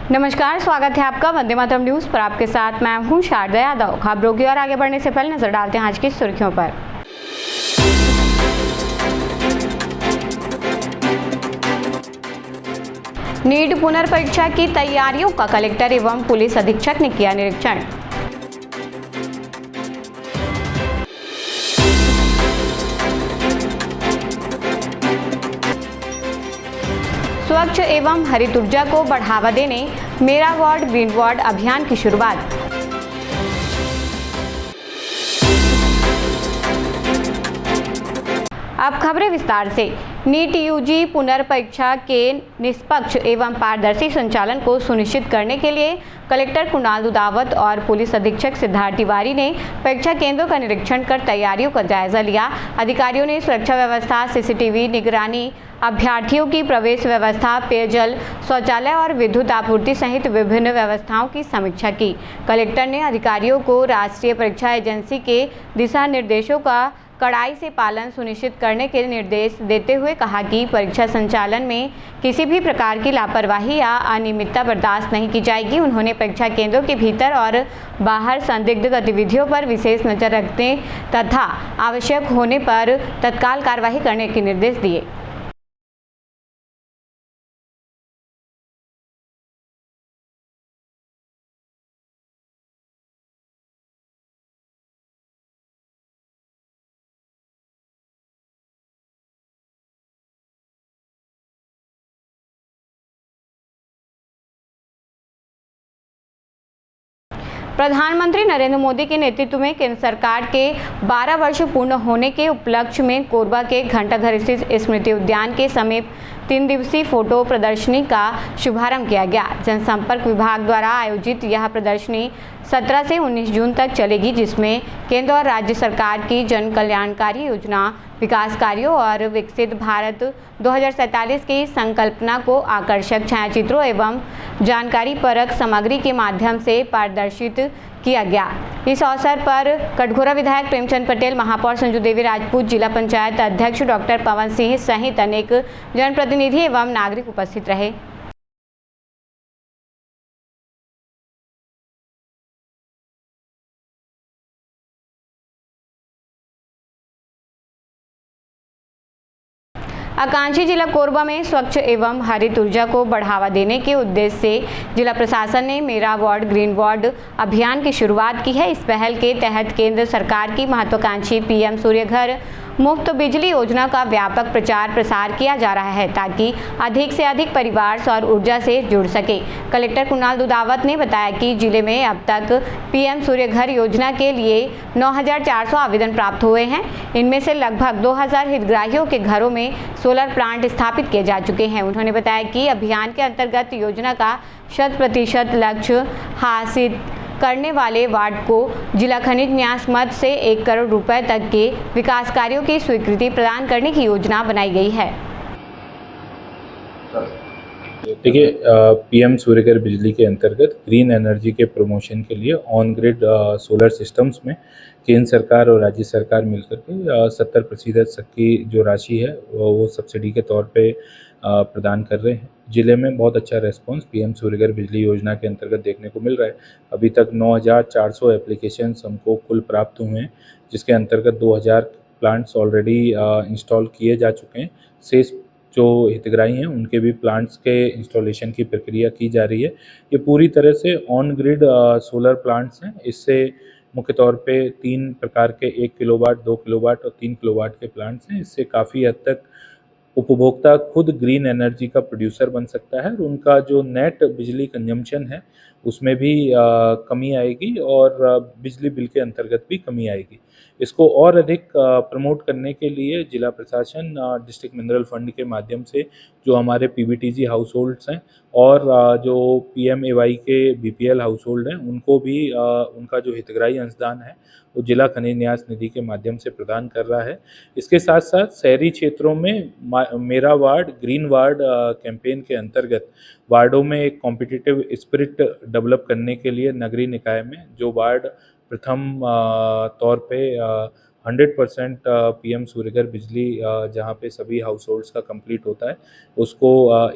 नमस्कार, स्वागत है आपका वंदे मातरम न्यूज पर। आपके साथ मैं हूं शारदा यादव। खबरों की ओर आगे बढ़ने से पहले नजर डालते हैं आज की सुर्खियों पर। नीट पुनर्परीक्षा की तैयारियों का कलेक्टर एवं पुलिस अधीक्षक ने किया निरीक्षण। स्वच्छ एवं हरित ऊर्जा को बढ़ावा देने मेरा वार्ड ग्रीन वार्ड अभियान की शुरुआत। अब खबरें विस्तार से। नीट यूजी पुनर्परीक्षा के निष्पक्ष एवं पारदर्शी संचालन को सुनिश्चित करने के लिए कलेक्टर कुणाल दुदावत और पुलिस अधीक्षक सिद्धार्थ तिवारी ने परीक्षा केंद्रों का निरीक्षण कर तैयारियों का जायजा लिया। अधिकारियों ने सुरक्षा व्यवस्था, सीसीटीवी निगरानी, अभ्यर्थियों की प्रवेश व्यवस्था, पेयजल, शौचालय और विद्युत आपूर्ति सहित विभिन्न व्यवस्थाओं की समीक्षा की। कलेक्टर ने अधिकारियों को राष्ट्रीय परीक्षा एजेंसी के दिशा निर्देशों का कड़ाई से पालन सुनिश्चित करने के निर्देश देते हुए कहा कि परीक्षा संचालन में किसी भी प्रकार की लापरवाही या अनियमितता बर्दाश्त नहीं की जाएगी। उन्होंने परीक्षा केंद्रों के भीतर और बाहर संदिग्ध गतिविधियों पर विशेष नजर रखने तथा आवश्यक होने पर तत्काल कार्रवाई करने के निर्देश दिए। प्रधानमंत्री नरेंद्र मोदी के नेतृत्व में केंद्र सरकार के 12 वर्ष पूर्ण होने के उपलक्ष्य में कोरबा के घंटाघर स्थित स्मृति उद्यान के समीप 3 दिवसीय फोटो प्रदर्शनी का शुभारंभ किया गया। जनसंपर्क विभाग द्वारा आयोजित यह प्रदर्शनी 17 से 19 जून तक चलेगी, जिसमें केंद्र और राज्य सरकार की जन कल्याणकारी योजना, विकास कार्यों और विकसित भारत 2047 की संकल्पना को आकर्षक छायाचित्रों एवं जानकारी परक सामग्री के माध्यम से प्रदर्शित किया गया। इस अवसर पर कटघोरा विधायक प्रेमचंद पटेल, महापौर संजू देवी राजपूत, जिला पंचायत अध्यक्ष डॉक्टर पवन सिंह सहित अनेक जनप्रतिनिधि एवं नागरिक उपस्थित रहे। आकांक्षी जिला कोरबा में स्वच्छ एवं हरित ऊर्जा को बढ़ावा देने के उद्देश्य से जिला प्रशासन ने मेरा वार्ड ग्रीन वार्ड अभियान की शुरुआत की है। इस पहल के तहत केंद्र सरकार की महत्वाकांक्षी पीएम सूर्य घर मुफ्त बिजली योजना का व्यापक प्रचार प्रसार किया जा रहा है, ताकि अधिक से अधिक परिवार सौर ऊर्जा से जुड़ सके। कलेक्टर कुणाल दुदावत ने बताया कि जिले में अब तक पीएम सूर्य घर योजना के लिए 9,400 आवेदन प्राप्त हुए हैं। इनमें से लगभग 2,000 हितग्राहियों के घरों में सोलर प्लांट स्थापित किए जा चुके हैं। उन्होंने बताया कि अभियान के अंतर्गत योजना का 100% लक्ष्य हासिल करने वाले वार्ड को जिला खनिज न्यास मद से 1 करोड़ रुपए तक के विकास कार्यों की स्वीकृति प्रदान करने की योजना बनाई गई है। देखिए, पीएम सूर्यघर बिजली के अंतर्गत ग्रीन एनर्जी के प्रमोशन के लिए ऑन ग्रिड सोलर सिस्टम्स में केंद्र सरकार और राज्य सरकार मिलकर के 70% तक की जो राशि है वो सब्सिडी के तौर पे प्रदान कर रहे हैं। ज़िले में बहुत अच्छा रेस्पॉन्स पीएम सूर्यघर बिजली योजना के अंतर्गत देखने को मिल रहा है। अभी तक 9,400 एप्लीकेशंस हमको कुल प्राप्त हुए हैं, जिसके अंतर्गत 2,000 प्लांट्स ऑलरेडी इंस्टॉल किए जा चुके हैं। शेष जो हितग्राही हैं उनके भी प्लांट्स के इंस्टॉलेशन की प्रक्रिया की जा रही है। ये पूरी तरह से ऑन ग्रिड सोलर प्लांट्स हैं। इससे मुख्य तौर पे 3 प्रकार के 1 किलोवाट, 2 किलोवाट और 3 किलोवाट के प्लांट्स हैं। इससे काफ़ी हद तक उपभोक्ता खुद ग्रीन एनर्जी का प्रोड्यूसर बन सकता है और उनका जो नेट बिजली कंजम्पशन है उसमें भी कमी आएगी और बिजली बिल के अंतर्गत भी कमी आएगी। इसको और अधिक प्रमोट करने के लिए जिला प्रशासन डिस्ट्रिक्ट मिनरल फंड के माध्यम से जो हमारे पीबीटीजी हाउस होल्ड्स हैं और जो पीएमएवाई के बीपीएल हाउस होल्ड हैं उनको भी उनका जो हितग्राही अंशदान है वो जिला खनिज न्यास निधि के माध्यम से प्रदान कर रहा है। इसके साथ साथ शहरी क्षेत्रों में मेरा वार्ड ग्रीन वार्ड कैंपेन के अंतर्गत वार्डों में एक कॉम्पिटिटिव स्पिरिट डेवलप करने के लिए नगरीय निकाय में जो वार्ड प्रथम तौर पे 100% पीएम सूर्यघर बिजली जहाँ पे सभी हाउस होल्ड्स का कंप्लीट होता है उसको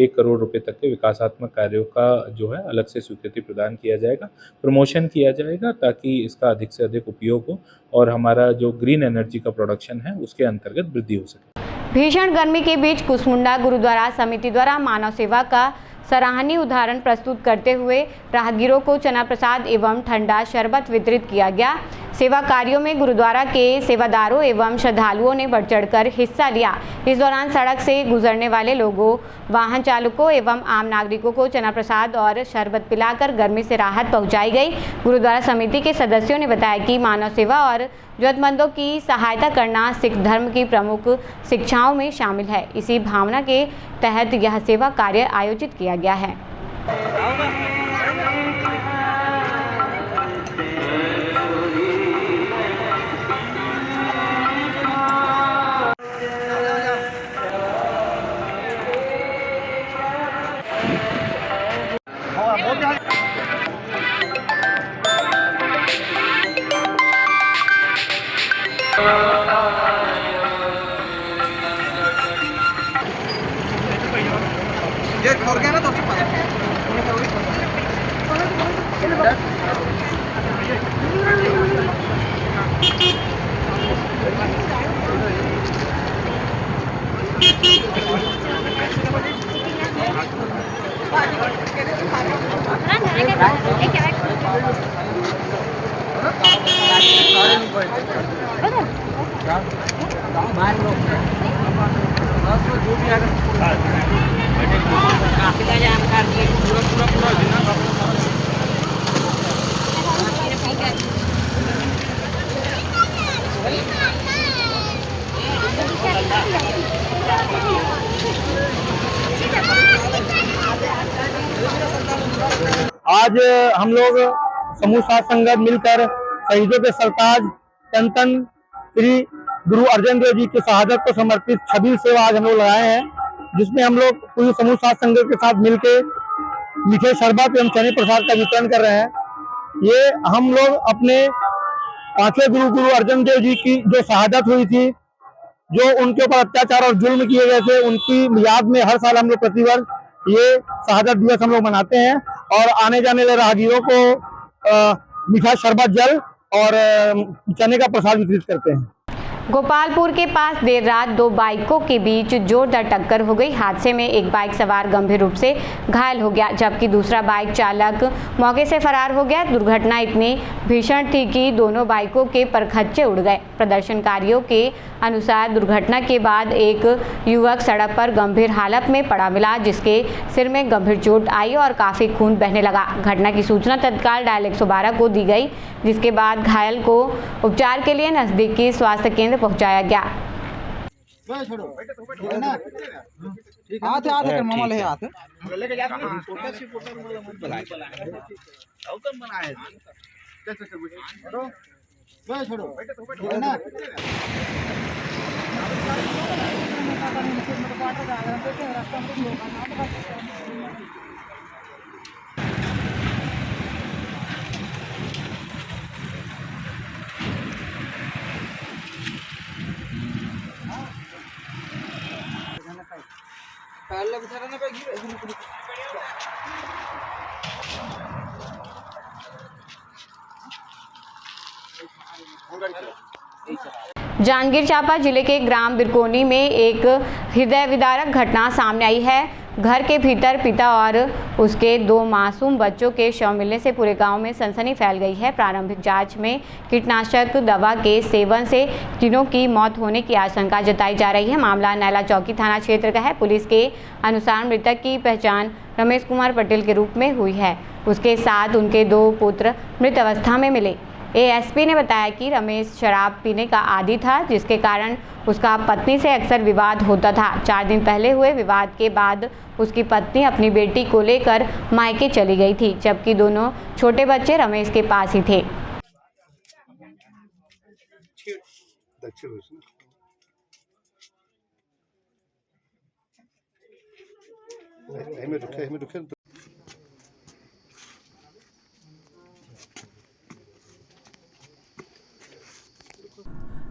1 करोड़ रुपए तक के विकासात्मक कार्यों का जो है अलग से स्वीकृति प्रदान किया जाएगा, प्रमोशन किया जाएगा ताकि इसका अधिक से अधिक उपयोग हो और हमारा जो ग्रीन एनर्जी का प्रोडक्शन है उसके अंतर्गत वृद्धि हो सके। भीषण गर्मी के बीच कुसमुंडा गुरुद्वारा समिति द्वारा मानव सेवा का सराहनीय उदाहरण प्रस्तुत करते हुए राहगीरों को चना प्रसाद एवं ठंडा शरबत वितरित किया गया। सेवा कार्यों में गुरुद्वारा के सेवादारों एवं श्रद्धालुओं ने बढ़ चढ़कर हिस्सा लिया। इस दौरान सड़क से गुजरने वाले लोगों, वाहन चालकों एवं आम नागरिकों को चना प्रसाद और शरबत पिलाकर गर्मी से राहत पहुंचाई गई। गुरुद्वारा समिति के सदस्यों ने बताया कि मानव सेवा और जरूरतमंदों की सहायता करना सिख धर्म की प्रमुख शिक्षाओं में शामिल है। इसी भावना के तहत यह सेवा कार्य आयोजित किया गया है। ये छोड़ गया ना तो आज हम लोग समूह साथ संगत मिलकर शहीदों के सरताज तन तन श्री गुरु अर्जन देव जी की शहादत को समर्पित छबील सेवा आज हम लोग लगाए हैं, जिसमें हम लोग पूरी समूह साथ संगत के साथ मिलकर मीठे शरबत एवं चने प्रसाद का वितरण कर रहे हैं। ये हम लोग अपने पांचवें गुरु अर्जन देव जी की जो शहादत हुई थी, जो उनके ऊपर अत्याचार और जुल्म किए गए थे, उनकी याद में हर साल हम लोग प्रतिवर्ष ये शहादत दिवस हम लोग मनाते हैं और आने जाने वाले राहगीरों को मीठा शरबत जल और चने का प्रसाद वितरित करते हैं। गोपालपुर के पास देर रात दो बाइकों के बीच जोरदार टक्कर हो गई। हादसे में एक बाइक सवार गंभीर रूप से घायल हो गया, जबकि दूसरा बाइक चालक मौके से फरार हो गया। दुर्घटना इतनी भीषण थी कि दोनों बाइकों के परखच्चे उड़ गए। प्रदर्शनकारियों के अनुसार दुर्घटना के बाद एक युवक सड़क पर गंभीर हालत में पड़ा मिला, जिसके सिर में गंभीर चोट आई और काफ़ी खून बहने लगा। घटना की सूचना तत्काल डायल 112 को दी गई, जिसके बाद घायल को उपचार के लिए नजदीकी स्वास्थ्य केंद्र पहुंचाया गया। जांजगीर चांपा जिले के ग्राम बिरकोनी में एक हृदय विदारक घटना सामने आई है। घर के भीतर पिता और उसके दो मासूम बच्चों के शव मिलने से पूरे गांव में सनसनी फैल गई है। प्रारंभिक जांच में कीटनाशक दवा के सेवन से तीनों की मौत होने की आशंका जताई जा रही है। मामला नैला चौकी थाना क्षेत्र का है। पुलिस के अनुसार मृतक की पहचान रमेश कुमार पटेल के रूप में हुई है। उसके साथ उनके दो पुत्र मृत अवस्था में मिले। एएसपी ने बताया कि रमेश शराब पीने का आदी था, जिसके कारण उसका पत्नी से अक्सर विवाद होता था। 4 दिन पहले हुए विवाद के बाद उसकी पत्नी अपनी बेटी को लेकर मायके चली गई थी, जबकि दोनों छोटे बच्चे रमेश के पास ही थे।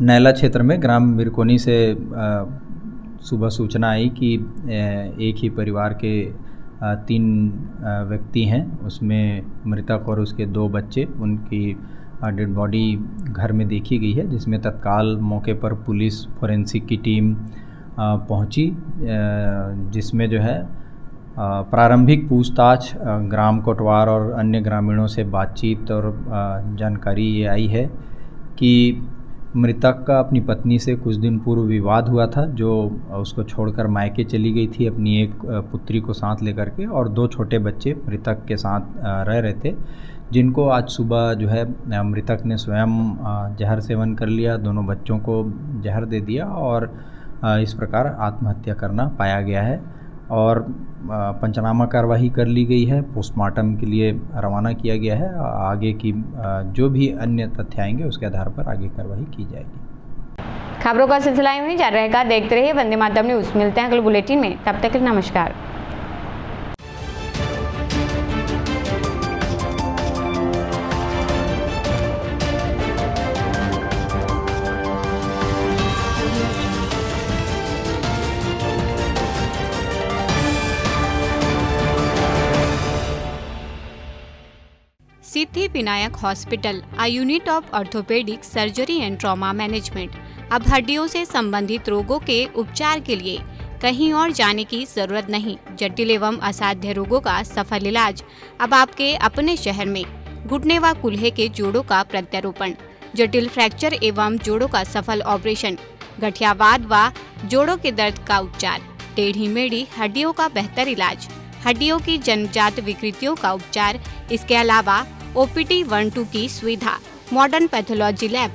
नैला क्षेत्र में ग्राम बिरकोनी से सुबह सूचना आई कि एक ही परिवार के 3 व्यक्ति हैं, उसमें मृतक और उसके 2 बच्चे, उनकी डेड बॉडी घर में देखी गई है, जिसमें तत्काल मौके पर पुलिस फोरेंसिक की टीम पहुंची, जिसमें जो है प्रारंभिक पूछताछ ग्राम कोटवार और अन्य ग्रामीणों से बातचीत और जानकारी ये आई है कि मृतक का अपनी पत्नी से कुछ दिन पूर्व विवाद हुआ था, जो उसको छोड़कर मायके चली गई थी अपनी एक पुत्री को साथ लेकर के, और 2 छोटे बच्चे मृतक के साथ रह रहे थे, जिनको आज सुबह जो है मृतक ने स्वयं जहर सेवन कर लिया, दोनों बच्चों को जहर दे दिया और इस प्रकार आत्महत्या करना पाया गया है। और पंचनामा कार्रवाई कर ली गई है, पोस्टमार्टम के लिए रवाना किया गया है। आगे की जो भी अन्य तथ्य आएंगे उसके आधार पर आगे कार्रवाई की जाएगी। खबरों का सिलसिला यूं ही जारी रहेगा। देखते रहिए वंदे मातरम न्यूज़। मिलते हैं अगले बुलेटिन में, तब तक के लिए नमस्कार। Siddhi Vinayak hospital, a unit of orthopaedic surgery and trauma management. अब हड्डियों से संबंधित रोगों के उपचार के लिए कहीं और जाने की जरूरत नहीं। जटिल एवं असाध्य रोगों का सफल इलाज अब आपके अपने शहर में। घुटने व कूल्हे के जोड़ों का प्रत्यारोपण, जटिल फ्रैक्चर एवं जोड़ों का सफल ऑपरेशन, गठियावाद व जोड़ों के दर्द का उपचार, टेढ़ी मेढ़ी हड्डियों का बेहतर इलाज, हड्डियों की जन्मजात विकृतियों का उपचार। इसके अलावा OPD 1-2 की सुविधा, modern pathology lab,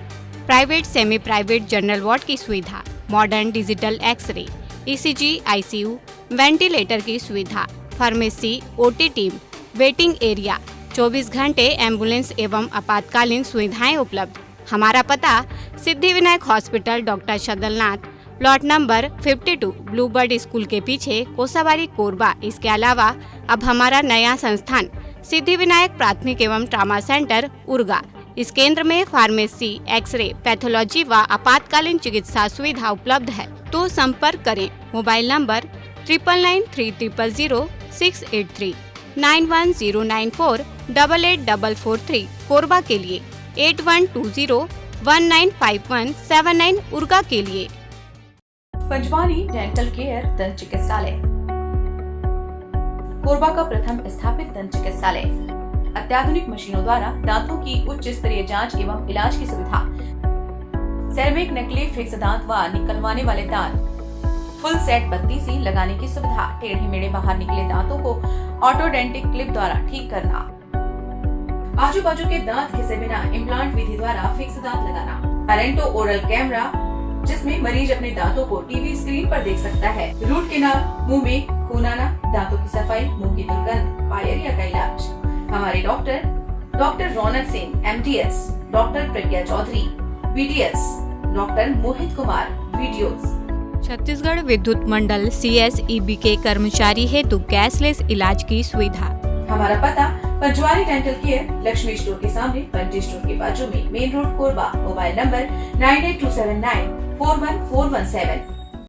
private semi private general ward की सुविधा, modern digital x-ray, ECG, ICU, ventilator की सुविधा, pharmacy, OT team, waiting area, 24 घंटे एम्बुलेंस एवं आपातकालीन सुविधाएं उपलब्ध। हमारा पता Siddhi Vinayak hospital, doctor Shadalnath, plot number 52, Bluebird school के पीछे, कोसाबारी, कोरबा। इसके अलावा अब हमारा नया संस्थान सिद्धि विनायक प्राथमिक एवं ट्रॉमा सेंटर, उर्गा। इस केंद्र में फार्मेसी, एक्सरे, पैथोलॉजी व आपातकालीन चिकित्सा सुविधा उपलब्ध है। तो संपर्क करें। मोबाइल नंबर 9993000683, 9109488443, कोरबा के लिए 8120195179, उर्गा के लिए। पंचवानी डेंटल केयर दंत चिकित्सालय, कोरबा का प्रथम स्थापित दंत चिकित्सालय। अत्याधुनिक मशीनों द्वारा दांतों की उच्च स्तरीय जांच एवं इलाज की सुविधा। सेरेमिक नकली फिक्स दांत व निकलवाने वाले दांत, फुल सेट बत्ती सी लगाने की सुविधा। टेढ़े मेढ़े बाहर निकले दांतों को ऑटोडेंटिक क्लिप द्वारा ठीक करना। आजू बाजू के दांत घिसे बिना इम्प्लांट विधि द्वारा फिक्स दांत लगाना। अरेंटो ओरल कैमरा, जिसमें मरीज अपने दांतों को टीवी स्क्रीन पर देख सकता है। रूट कैनाल, मुंह में खून आना, दांतों की सफाई, मुंह की दुर्गंध, पायरिया का इलाज। हमारे डॉक्टर रौनक सिंह MDS, डॉक्टर प्रज्ञा Chaudhary BDS, doctor Mohit Kumar videos. Chhattisgarh विद्युत मंडल CSEB के कर्मचारी हेतु कैशलेस इलाज की सुविधा। हमारा पता पंचवानी डेंटल केयर, लक्ष्मी स्टोर के सामने, पंटी स्टोर के बाजू में, main road, Korba. Mobile number 9827941417।